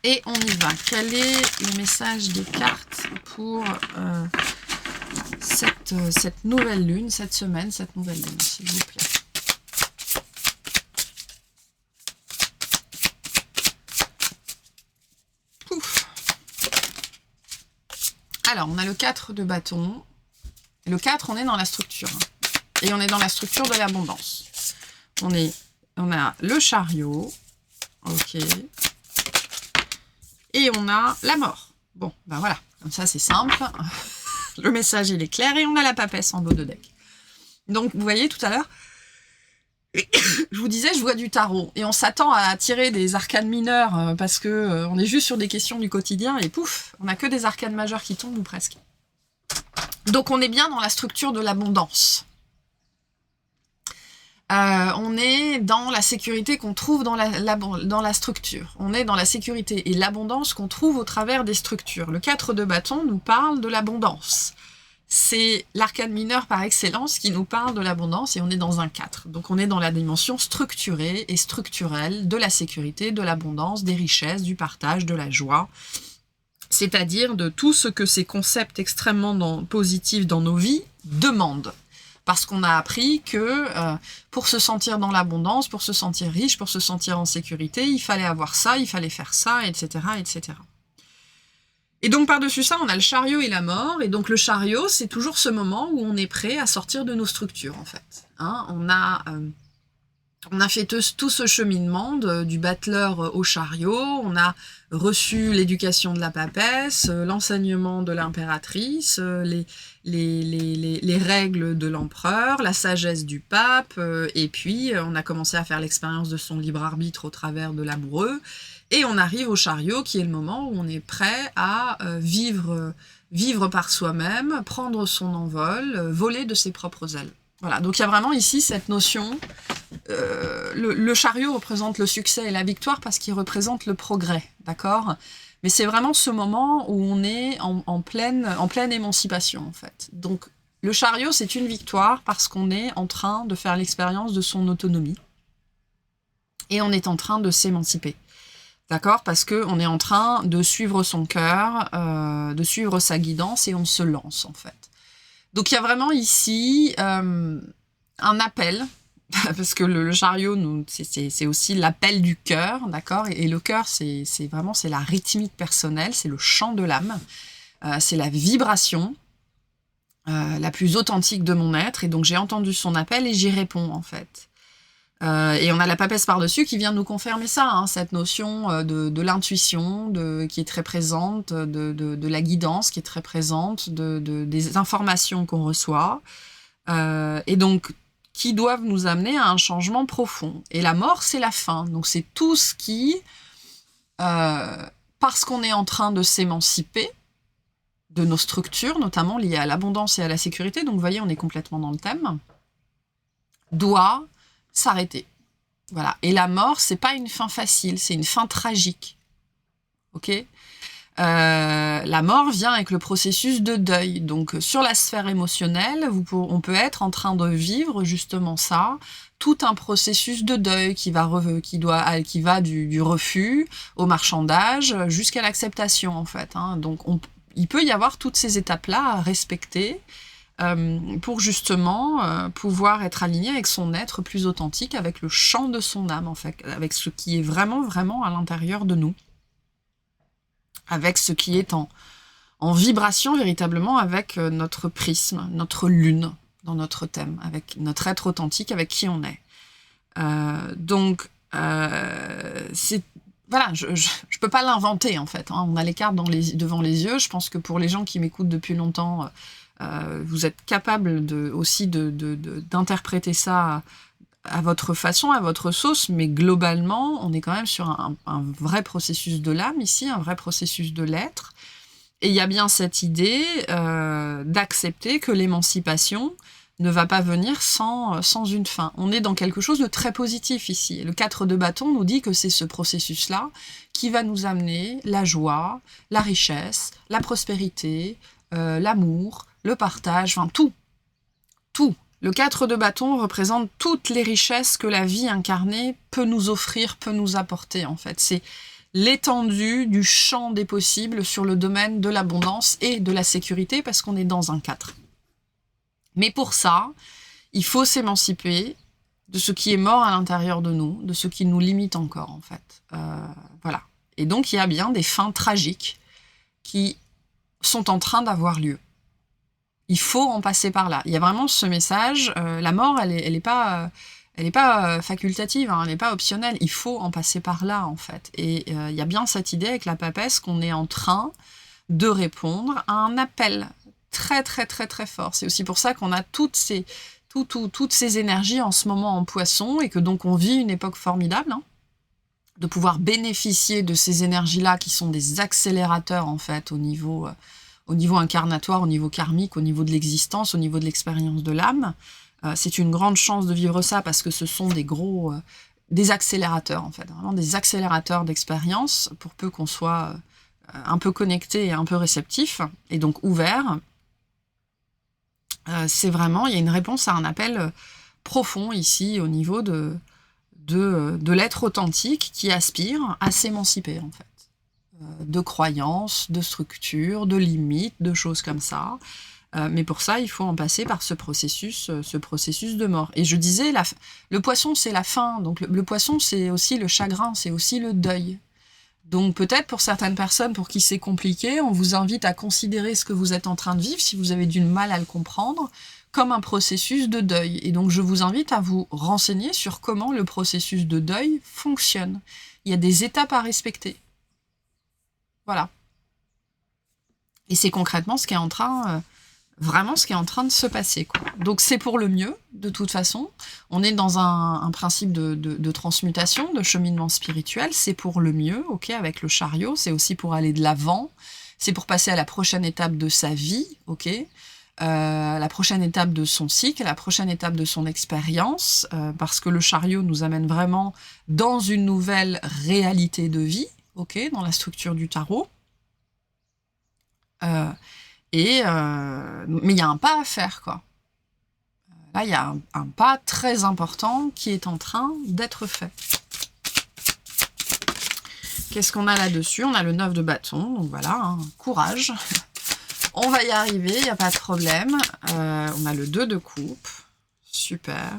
Et on y va. Quel est le message des cartes pour cette nouvelle lune, cette semaine, cette nouvelle lune, s'il vous plaît? Alors, on a le 4 de bâton. Le 4, on est dans la structure. Et on est dans la structure de l'abondance. On a le chariot. Ok. Et on a la mort. Bon, ben voilà. Comme ça, c'est simple. Le message, il est clair. Et on a la papesse en dos de deck. Donc, vous voyez, tout à l'heure, je vous disais, je vois du tarot. Et on s'attend à tirer des arcanes mineures parce que on est juste sur des questions du quotidien. Et pouf, on n'a que des arcanes majeures qui tombent ou presque. Donc, on est bien dans la structure de l'abondance. On est dans la sécurité qu'on trouve dans la structure. On est dans la sécurité et l'abondance qu'on trouve au travers des structures. Le 4 de bâton nous parle de l'abondance. C'est l'arcane mineur par excellence qui nous parle de l'abondance et on est dans un 4. Donc on est dans la dimension structurée et structurelle de la sécurité, de l'abondance, des richesses, du partage, de la joie. C'est-à-dire de tout ce que ces concepts extrêmement positifs dans nos vies demandent. Parce qu'on a appris que pour se sentir dans l'abondance, pour se sentir riche, pour se sentir en sécurité, il fallait avoir ça, il fallait faire ça, etc., etc. Et donc par-dessus ça, on a le chariot et la mort. Et donc le chariot, c'est toujours ce moment où on est prêt à sortir de nos structures, en fait. Hein, on a fait tout ce cheminement du battleur au chariot, on a reçu l'éducation de la papesse, l'enseignement de l'impératrice, les règles de l'empereur, la sagesse du pape, et puis on a commencé à faire l'expérience de son libre arbitre au travers de l'amoureux, et on arrive au chariot qui est le moment où on est prêt à vivre par soi-même, prendre son envol, voler de ses propres ailes. Voilà, donc il y a vraiment ici cette notion, le chariot représente le succès et la victoire parce qu'il représente le progrès, d'accord? Mais c'est vraiment ce moment où on est en pleine émancipation, en fait. Donc le chariot, c'est une victoire parce qu'on est en train de faire l'expérience de son autonomie et on est en train de s'émanciper, d'accord? Parce qu'on est en train de suivre son cœur, de suivre sa guidance et on se lance, en fait. Donc il y a vraiment ici un appel, parce que le chariot, c'est aussi l'appel du cœur, d'accord? Et le cœur, c'est vraiment la rythmique personnelle, c'est le chant de l'âme, c'est la vibration la plus authentique de mon être. Et donc j'ai entendu son appel et j'y réponds, en fait. Et on a la papesse par-dessus qui vient nous confirmer ça, hein, cette notion de l'intuition qui est très présente, de la guidance qui est très présente, des informations qu'on reçoit, et donc qui doivent nous amener à un changement profond. Et la mort, c'est la fin. Donc c'est tout ce qui, parce qu'on est en train de s'émanciper de nos structures, notamment liées à l'abondance et à la sécurité, donc vous voyez, on est complètement dans le thème, doit s'arrêter. Voilà. Et la mort, c'est pas une fin facile, c'est une fin tragique. Ok ? La mort vient avec le processus de deuil. Donc, sur la sphère émotionnelle, on peut être en train de vivre justement ça, tout un processus de deuil qui va du refus au marchandage jusqu'à l'acceptation, en fait. Hein. Donc, il peut y avoir toutes ces étapes-là à respecter. Pour justement pouvoir être aligné avec son être plus authentique, avec le chant de son âme, en fait, avec ce qui est vraiment, vraiment à l'intérieur de nous, avec ce qui est en vibration véritablement avec notre prisme, notre lune dans notre thème, avec notre être authentique, avec qui on est. Donc, c'est... Voilà, je peux pas l'inventer, en fait. Hein. On a les cartes devant les yeux. Je pense que pour les gens qui m'écoutent depuis longtemps... vous êtes capable aussi d'interpréter ça à votre façon, à votre sauce, mais globalement, on est quand même sur un vrai processus de l'âme ici, un vrai processus de l'être. Et il y a bien cette idée d'accepter que l'émancipation ne va pas venir sans une fin. On est dans quelque chose de très positif ici. Le 4 de bâton nous dit que c'est ce processus-là qui va nous amener la joie, la richesse, la prospérité, l'amour, le partage, enfin tout. Le 4 de bâton représente toutes les richesses que la vie incarnée peut nous offrir, peut nous apporter, en fait. C'est l'étendue du champ des possibles sur le domaine de l'abondance et de la sécurité, parce qu'on est dans un 4. Mais pour ça, il faut s'émanciper de ce qui est mort à l'intérieur de nous, de ce qui nous limite encore, en fait. Voilà. Et donc, il y a bien des fins tragiques qui sont en train d'avoir lieu. Il faut en passer par là. Il y a vraiment ce message, la mort, elle est pas facultative, hein, elle n'est pas optionnelle. Il faut en passer par là, en fait. Et il y a bien cette idée avec la papesse qu'on est en train de répondre à un appel très, très, très, très fort. C'est aussi pour ça qu'on a toutes ces énergies en ce moment en Poisson et que donc on vit une époque formidable, hein, de pouvoir bénéficier de ces énergies-là qui sont des accélérateurs, en fait, au niveau incarnatoire, au niveau karmique, au niveau de l'existence, au niveau de l'expérience de l'âme. C'est une grande chance de vivre ça parce que ce sont des accélérateurs, en fait, vraiment des accélérateurs d'expérience, pour peu qu'on soit un peu connecté et un peu réceptif, et donc ouvert. C'est vraiment, il y a une réponse à un appel profond ici au niveau de l'être authentique qui aspire à s'émanciper, en fait. De croyances, de structures, de limites, de choses comme ça. Mais pour ça, il faut en passer par ce processus de mort. Et je disais, le poisson, c'est la fin. Donc le poisson, c'est aussi le chagrin, c'est aussi le deuil. Donc peut-être pour certaines personnes pour qui c'est compliqué, on vous invite à considérer ce que vous êtes en train de vivre, si vous avez du mal à le comprendre, comme un processus de deuil. Et donc je vous invite à vous renseigner sur comment le processus de deuil fonctionne. Il y a des étapes à respecter. Voilà. Et c'est concrètement ce qui est en train... vraiment ce qui est en train de se passer, quoi. Donc c'est pour le mieux, de toute façon. On est dans un principe de transmutation, de cheminement spirituel. C'est pour le mieux, ok, avec le chariot. C'est aussi pour aller de l'avant. C'est pour passer à la prochaine étape de sa vie, ok, la prochaine étape de son cycle, la prochaine étape de son expérience, parce que le chariot nous amène vraiment dans une nouvelle réalité de vie, ok, dans la structure du tarot. Mais il y a un pas à faire, quoi. Là, il y a un pas très important qui est en train d'être fait. Qu'est-ce qu'on a là-dessus? On a le 9 de bâton, donc voilà, hein, courage. On va y arriver, il n'y a pas de problème. On a le 2 de coupe, super.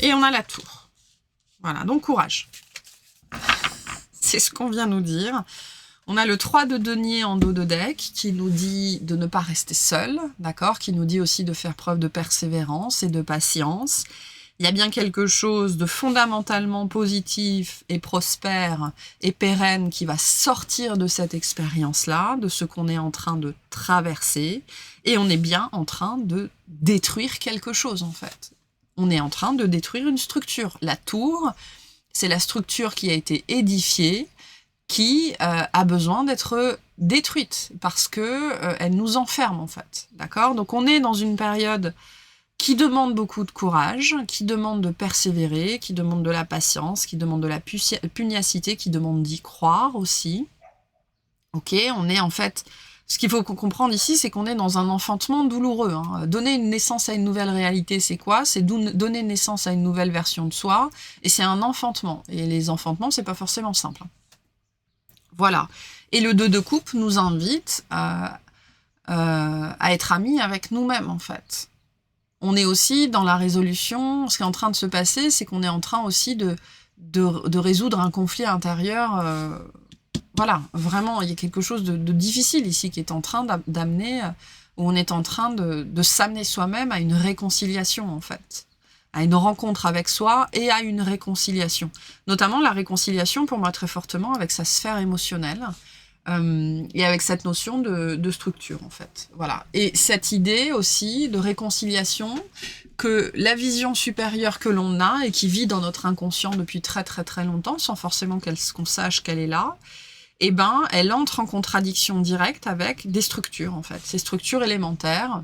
Et on a la tour. Voilà, donc courage. C'est ce qu'on vient nous dire. On a le 3 de denier en dos de deck qui nous dit de ne pas rester seul, d'accord, qui nous dit aussi de faire preuve de persévérance et de patience. Il y a bien quelque chose de fondamentalement positif et prospère et pérenne qui va sortir de cette expérience-là, de ce qu'on est en train de traverser, et on est bien en train de détruire quelque chose, en fait. On est en train de détruire une structure. La tour, c'est la structure qui a été édifiée, qui a besoin d'être détruite parce que elle nous enferme, en fait, d'accord? Donc on est dans une période qui demande beaucoup de courage, qui demande de persévérer, qui demande de la patience, qui demande de la pugnacité, qui demande d'y croire aussi. Ok, on est en fait... Ce qu'il faut comprendre ici, c'est qu'on est dans un enfantement douloureux, hein. Donner une naissance à une nouvelle réalité, c'est quoi? C'est donner naissance à une nouvelle version de soi, et c'est un enfantement. Et les enfantements, c'est pas forcément simple, hein. Voilà. Et le 2 de coupe nous invite à être amis avec nous-mêmes, en fait. On est aussi dans la résolution. Ce qui est en train de se passer, c'est qu'on est en train aussi de résoudre un conflit intérieur. Voilà, vraiment, il y a quelque chose de difficile ici qui est en train d'amener, où on est en train de s'amener soi-même à une réconciliation, en fait. À une rencontre avec soi et à une réconciliation. Notamment la réconciliation, pour moi, très fortement, avec sa sphère émotionnelle. Et avec cette notion de structure, en fait. Voilà. Et cette idée aussi de réconciliation, que la vision supérieure que l'on a et qui vit dans notre inconscient depuis très très très longtemps, sans forcément qu'on sache qu'elle est là, eh ben, elle entre en contradiction directe avec des structures, en fait. Ces structures élémentaires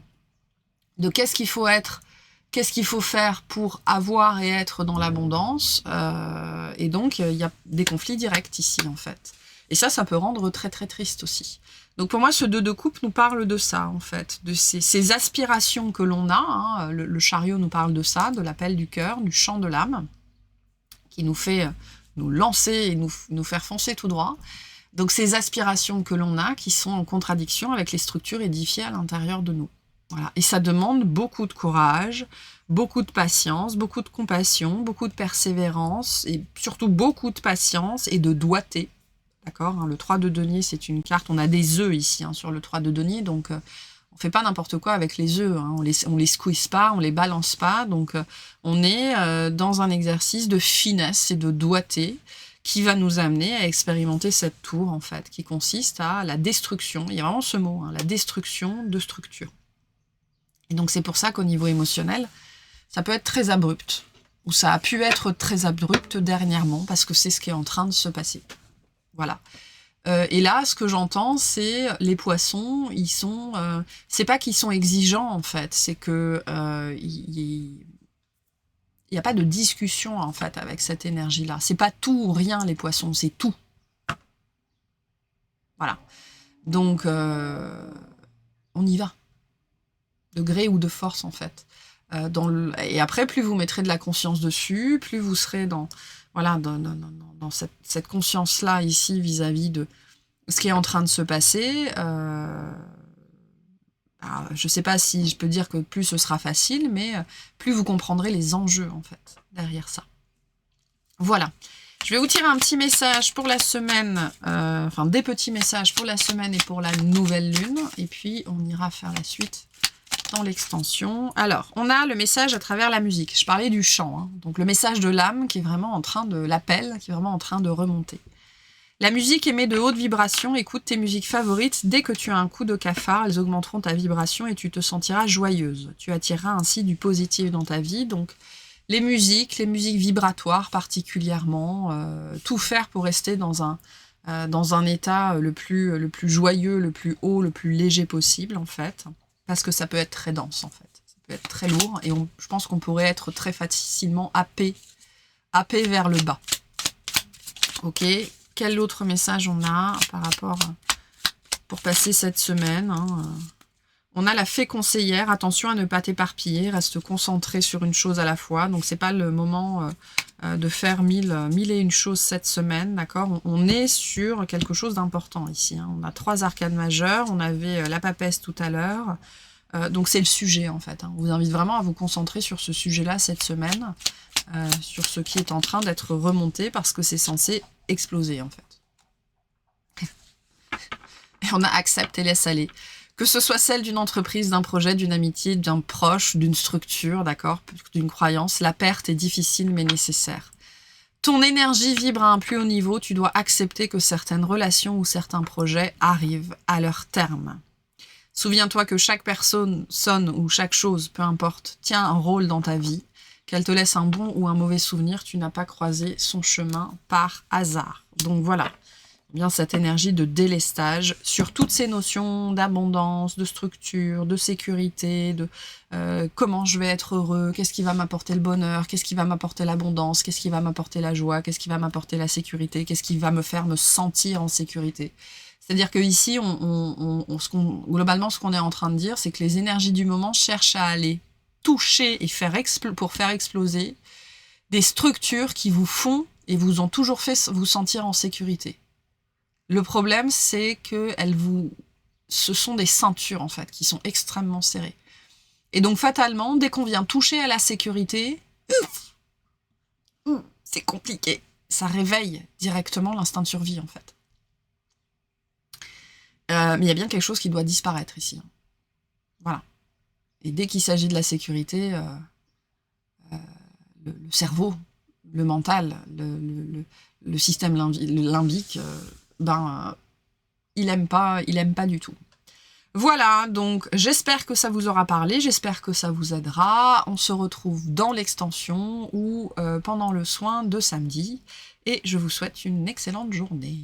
de qu'est-ce qu'il faut être, qu'est-ce qu'il faut faire pour avoir et être dans l'abondance. Et donc, il y a des conflits directs ici, en fait. Et ça peut rendre très très triste aussi. Donc pour moi, ce 2 de coupe nous parle de ça, en fait, de ces aspirations que l'on a, hein. Le chariot nous parle de ça, de l'appel du cœur, du chant de l'âme, qui nous fait nous lancer et nous faire foncer tout droit. Donc ces aspirations que l'on a, qui sont en contradiction avec les structures édifiées à l'intérieur de nous. Voilà. Et ça demande beaucoup de courage, beaucoup de patience, beaucoup de compassion, beaucoup de persévérance, et surtout beaucoup de patience et de doigté. d'accord, hein. Le 3 de denier, c'est une carte, on a des œufs ici, hein, sur le 3 de denier, donc on fait pas n'importe quoi avec les œufs, hein. On les squeeze pas, on les balance pas, donc on est dans un exercice de finesse et de doigté qui va nous amener à expérimenter cette tour, en fait, qui consiste à la destruction, il y a vraiment ce mot, hein, la destruction de structure. Et donc c'est pour ça qu'au niveau émotionnel, ça peut être très abrupt, ou ça a pu être très abrupt dernièrement, parce que c'est ce qui est en train de se passer. Voilà. Et là, ce que j'entends, c'est les poissons, ils sont... c'est pas qu'ils sont exigeants, en fait, c'est que il n'y a pas de discussion, en fait, avec cette énergie-là. C'est pas tout ou rien, les poissons, c'est tout. Voilà. Donc, on y va. De gré ou de force, en fait. Et après, plus vous mettrez de la conscience dessus, plus vous serez dans cette conscience-là, ici, vis-à-vis de ce qui est en train de se passer. Je ne sais pas si je peux dire que plus ce sera facile, mais plus vous comprendrez les enjeux, en fait, derrière ça. Voilà. Je vais vous tirer un petit message pour la semaine, enfin des petits messages pour la semaine et pour la nouvelle lune, et puis on ira faire la suite dans l'extension. Alors, on a le message à travers la musique. Je parlais du chant, hein. Donc le message de l'âme qui est vraiment en train de l'appel, qui est vraiment en train de remonter. La musique émet de hautes vibrations. Écoute tes musiques favorites. Dès que tu as un coup de cafard, elles augmenteront ta vibration et tu te sentiras joyeuse. Tu attireras ainsi du positif dans ta vie. Donc, les musiques vibratoires particulièrement, tout faire pour rester dans un état le plus joyeux, le plus haut, le plus léger possible, en fait. Parce que ça peut être très dense, en fait. Ça peut être très lourd et je pense qu'on pourrait être très facilement happé vers le bas. Ok. Quel autre message on a par rapport pour passer cette semaine, hein. On a la fée conseillère. Attention à ne pas t'éparpiller. Reste concentré sur une chose à la fois. Donc, c'est pas le moment de faire mille et une choses cette semaine. D'accord, on est sur quelque chose d'important ici, hein. On a 3 arcanes majeures. On avait la papesse tout à l'heure. Donc, c'est le sujet, en fait, hein. On vous invite vraiment à vous concentrer sur ce sujet-là cette semaine. Sur ce qui est en train d'être remonté parce que c'est censé exploser, en fait. Et on a accepte et laisse aller. Que ce soit celle d'une entreprise, d'un projet, d'une amitié, d'un proche, d'une structure, d'accord, d'une croyance, la perte est difficile mais nécessaire. Ton énergie vibre à un plus haut niveau, tu dois accepter que certaines relations ou certains projets arrivent à leur terme. Souviens-toi que chaque personne ou chaque chose, peu importe, tient un rôle dans ta vie. Qu'elle te laisse un bon ou un mauvais souvenir, tu n'as pas croisé son chemin par hasard. Donc voilà, bien cette énergie de délestage sur toutes ces notions d'abondance, de structure, de sécurité, de comment je vais être heureux, qu'est-ce qui va m'apporter le bonheur, qu'est-ce qui va m'apporter l'abondance, qu'est-ce qui va m'apporter la joie, qu'est-ce qui va m'apporter la sécurité, qu'est-ce qui va me faire me sentir en sécurité. C'est-à-dire qu'ici, globalement, ce qu'on est en train de dire, c'est que les énergies du moment cherchent à aller toucher et pour faire exploser des structures qui vous font et vous ont toujours fait vous sentir en sécurité. Le problème, c'est que ce sont des ceintures, en fait, qui sont extrêmement serrées. Et donc, fatalement, dès qu'on vient toucher à la sécurité, c'est compliqué. Ça réveille directement l'instinct de survie, en fait. Mais il y a bien quelque chose qui doit disparaître ici, hein. Voilà. Et dès qu'il s'agit de la sécurité, le cerveau, le mental, le système limbique, il aime pas du tout. Voilà, donc j'espère que ça vous aura parlé, j'espère que ça vous aidera. On se retrouve dans l'extension ou pendant le soin de samedi. Et je vous souhaite une excellente journée.